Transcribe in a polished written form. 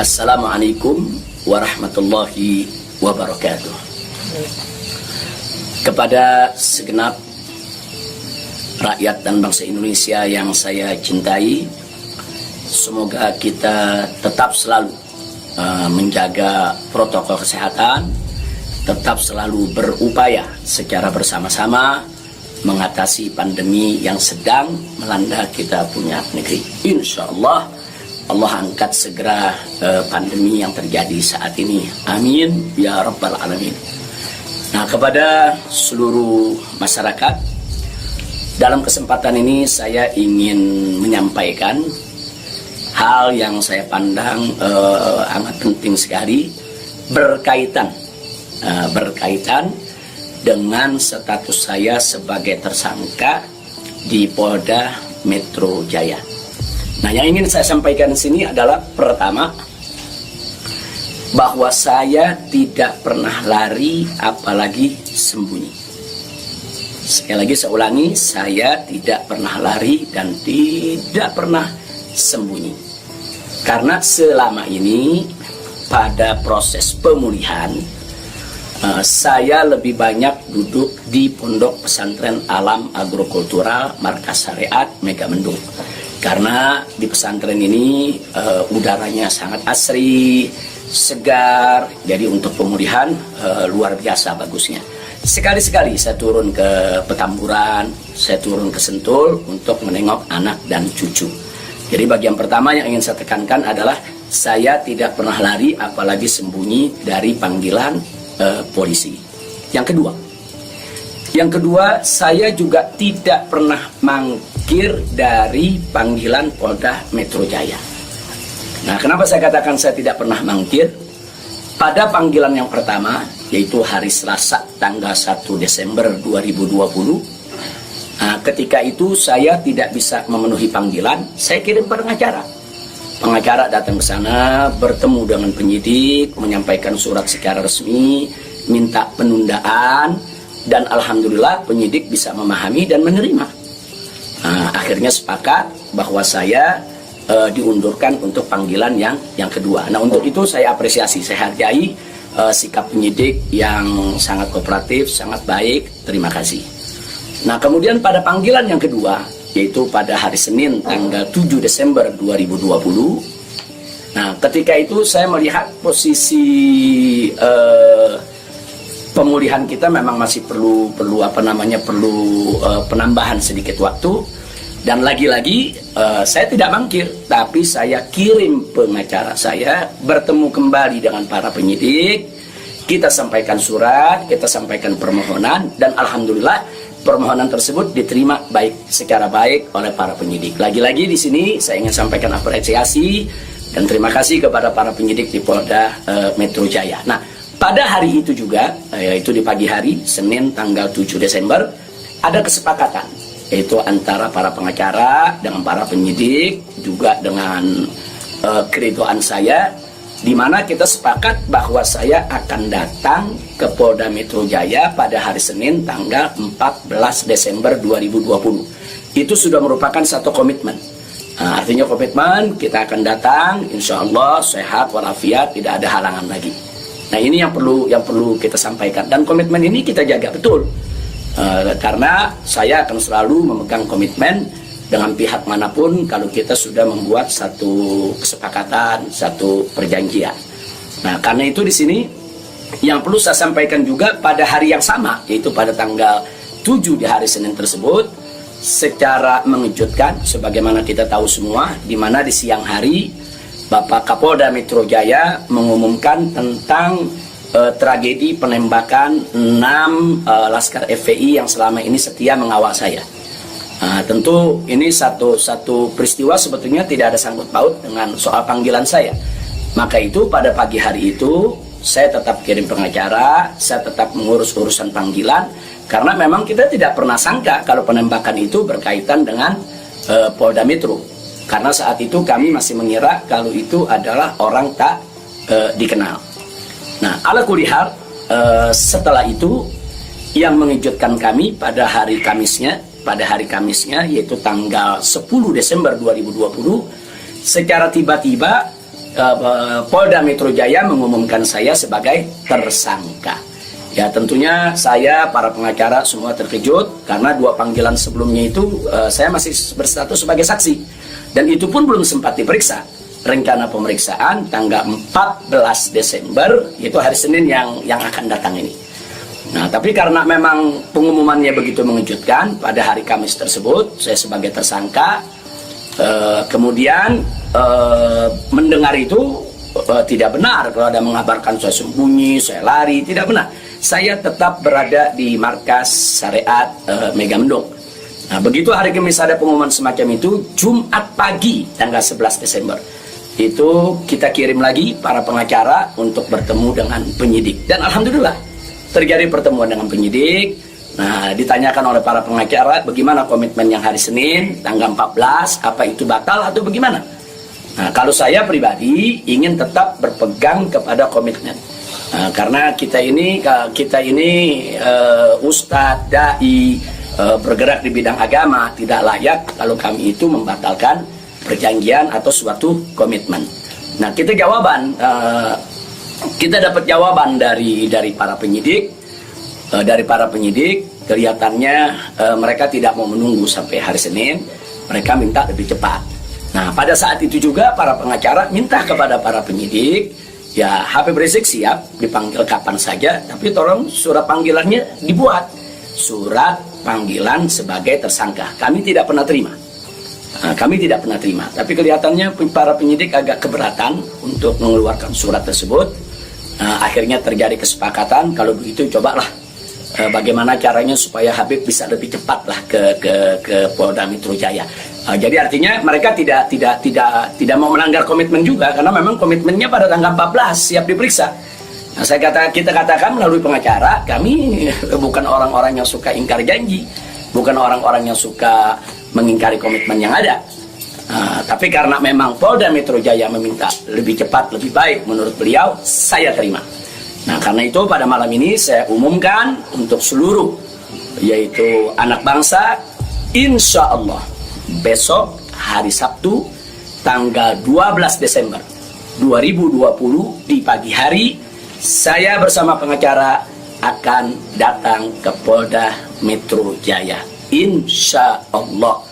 Assalamualaikum warahmatullahi wabarakatuh. Kepada segenap rakyat dan bangsa Indonesia yang saya cintai, semoga kita tetap selalu menjaga protokol kesehatan, tetap selalu berupaya secara bersama-sama mengatasi pandemi yang sedang melanda kita punya negeri. Insya Allah, Allah angkat segera pandemi yang terjadi saat ini. Amin ya rabbal alamin. Nah, kepada seluruh masyarakat, dalam kesempatan ini saya ingin menyampaikan hal yang saya pandang amat penting sekali berkaitan dengan status saya sebagai tersangka di Polda Metro Jaya. Nah, yang ingin saya sampaikan di sini adalah pertama, bahwa saya tidak pernah lari apalagi sembunyi. Sekali lagi saya ulangi, saya tidak pernah lari dan tidak pernah sembunyi. Karena selama ini pada proses pemulihan, saya lebih banyak duduk di Pondok Pesantren Alam Agrokultural Markas Syariat Megamendung. Karena di pesantren ini udaranya sangat asri, segar, jadi untuk pemulihan luar biasa bagusnya. Sekali-sekali saya turun ke Petamburan, saya turun ke Sentul untuk menengok anak dan cucu. Jadi bagian pertama yang ingin saya tekankan adalah saya tidak pernah lari apalagi sembunyi dari panggilan polisi. Yang kedua, saya juga tidak pernah mangkir dari panggilan Polda Metro Jaya. Nah, kenapa saya katakan saya tidak pernah mangkir? Pada panggilan yang pertama, yaitu hari Selasa tanggal 1 Desember 2020, ketika itu saya tidak bisa memenuhi panggilan, saya kirim pengacara. Pengacara datang ke sana, bertemu dengan penyidik, menyampaikan surat secara resmi, minta penundaan, dan alhamdulillah penyidik bisa memahami dan menerima. Akhirnya sepakat bahwa saya diundurkan untuk panggilan yang kedua. Nah, untuk itu saya apresiasi, saya hargai sikap penyidik yang sangat kooperatif, sangat baik. Terima kasih. Nah, kemudian pada panggilan yang kedua, yaitu pada hari Senin tanggal 7 Desember 2020. Nah, ketika itu saya melihat posisi pemulihan kita memang masih perlu penambahan sedikit waktu, dan lagi-lagi saya tidak mangkir, tapi saya kirim pengacara saya bertemu kembali dengan para penyidik, kita sampaikan surat, kita sampaikan permohonan, dan alhamdulillah permohonan tersebut diterima secara baik oleh para penyidik. Lagi-lagi di sini saya ingin sampaikan apresiasi dan terima kasih kepada para penyidik di Polda Metro Jaya. Nah, pada hari itu juga, yaitu di pagi hari, Senin tanggal 7 Desember, ada kesepakatan, yaitu antara para pengacara dengan para penyidik, juga dengan keridoan saya, di mana kita sepakat bahwa saya akan datang ke Polda Metro Jaya pada hari Senin tanggal 14 Desember 2020. Itu sudah merupakan satu komitmen. Artinya komitmen kita akan datang, insya Allah sehat walafiat, tidak ada halangan lagi. Nah, ini yang perlu kita sampaikan, dan komitmen ini kita jaga betul, karena saya akan selalu memegang komitmen dengan pihak manapun kalau kita sudah membuat satu kesepakatan, satu perjanjian. Nah, karena itu di sini yang perlu saya sampaikan juga pada hari yang sama, yaitu pada tanggal 7 di hari Senin tersebut, secara mengejutkan, sebagaimana kita tahu semua, di mana di siang hari Bapak Kapolda Metro Jaya mengumumkan tentang tragedi penembakan 6 Laskar FPI yang selama ini setia mengawal saya. Tentu ini satu peristiwa sebetulnya tidak ada sangkut paut dengan soal panggilan saya. Maka itu pada pagi hari itu saya tetap kirim pengacara, saya tetap mengurus urusan panggilan, karena memang kita tidak pernah sangka kalau penembakan itu berkaitan dengan Polda Metro. Karena saat itu kami masih mengira kalau itu adalah orang tak dikenal. Nah, ala kulihal, setelah itu yang mengejutkan kami pada hari Kamisnya, yaitu tanggal 10 Desember 2020, secara tiba-tiba Polda Metro Jaya mengumumkan saya sebagai tersangka. Ya tentunya saya, para pengacara semua terkejut karena 2 panggilan sebelumnya itu saya masih berstatus sebagai saksi. Dan itu pun belum sempat diperiksa. Rencana pemeriksaan tanggal 14 Desember, itu hari Senin yang akan datang ini. Nah, tapi karena memang pengumumannya begitu mengejutkan, pada hari Kamis tersebut saya sebagai tersangka, kemudian mendengar itu tidak benar kalau ada mengabarkan saya sembunyi, saya lari, tidak benar. Saya tetap berada di markas syariat Megamendung. Nah, begitu hari Kamis ada pengumuman semacam itu, Jumat pagi tanggal 11 Desember itu kita kirim lagi para pengacara untuk bertemu dengan penyidik. Dan alhamdulillah terjadi pertemuan dengan penyidik. Nah, ditanyakan oleh para pengacara bagaimana komitmen yang hari Senin tanggal 14, apa itu batal atau bagaimana. Nah, kalau saya pribadi ingin tetap berpegang kepada komitmen. Nah, karena kita ini ustadz, dai, bergerak di bidang agama, tidak layak kalau kami itu membatalkan perjanjian atau suatu komitmen. Nah, kita dapat jawaban dari para penyidik. Kelihatannya mereka tidak mau menunggu sampai hari Senin, mereka minta lebih cepat. Nah, pada saat itu juga para pengacara minta kepada para penyidik, ya Habib Rizik siap dipanggil kapan saja, tapi tolong surat panggilannya dibuat. Surat panggilan sebagai tersangka. Kami tidak pernah terima. Tapi kelihatannya para penyidik agak keberatan untuk mengeluarkan surat tersebut. Akhirnya terjadi kesepakatan, kalau begitu cobalah bagaimana caranya supaya Habib bisa lebih cepatlah ke Polda Metro Jaya. Jadi artinya mereka tidak mau melanggar komitmen juga, karena memang komitmennya pada tanggal 14 siap diperiksa. Nah, kita katakan melalui pengacara, kami bukan orang-orang yang suka ingkar janji, bukan orang-orang yang suka mengingkari komitmen yang ada. Tapi karena memang Polda Metro Jaya meminta lebih cepat, lebih baik menurut beliau, saya terima. Nah, karena itu pada malam ini saya umumkan untuk seluruh, yaitu anak bangsa, insya Allah besok hari Sabtu tanggal 12 Desember 2020 di pagi hari, saya bersama pengacara akan datang ke Polda Metro Jaya, insya Allah.